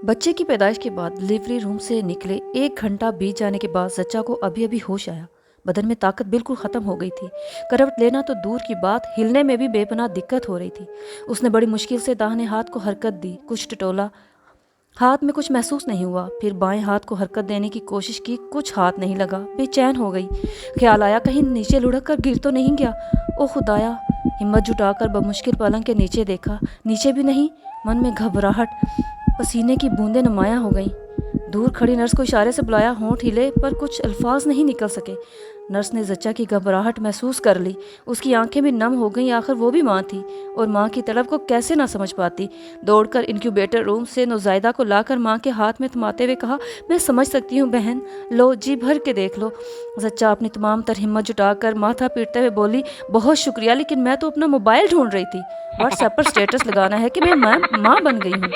بچے کی پیدائش کے بعد ڈلیوری روم سے نکلے 1 گھنٹہ بیت جانے کے بعد زچہ کو ابھی ابھی ہوش آیا۔ بدن میں طاقت بالکل ختم ہو گئی تھی۔ کروٹ لینا تو دور کی بات، ہلنے میں بھی بے پناہ دقت ہو رہی تھی۔ اس نے بڑی مشکل سے داہنے ہاتھ کو حرکت دی، کچھ ٹٹولا، ہاتھ میں کچھ محسوس نہیں ہوا۔ پھر بائیں ہاتھ کو حرکت دینے کی کوشش کی، کچھ ہاتھ نہیں لگا، بے چین ہو گئی۔ خیال آیا کہیں نیچے لڑک کر گر تو نہیں گیا۔ او خدایا! ہمت جٹا کر بمشکل پلنگ کے نیچے دیکھا، نیچے بھی نہیں۔ من میں گھبراہٹ، پسینے کی بوندیں نمایاں ہو گئیں۔ دور کھڑی نرس کو اشارے سے بلایا، ہونٹ ہلے پر کچھ الفاظ نہیں نکل سکے۔ نرس نے زچہ کی گھبراہٹ محسوس کر لی، اس کی آنکھیں بھی نم ہو گئیں۔ آخر وہ بھی ماں تھی، اور ماں کی طلب کو کیسے نہ سمجھ پاتی۔ دوڑ کر انکیوبیٹر روم سے نوزائیدہ کو لا کر ماں کے ہاتھ میں تھماتے ہوئے کہا، میں سمجھ سکتی ہوں بہن، لو جی بھر کے دیکھ لو۔ زچہ اپنی تمام تر ہمت جٹا کر ماتھا پیٹتے ہوئے بولی، بہت شکریہ، لیکن میں تو اپنا موبائل ڈھونڈ رہی تھی۔ واٹس ایپ پر سٹیٹس لگانا ہے کہ میں ماں بن گئی ہوں۔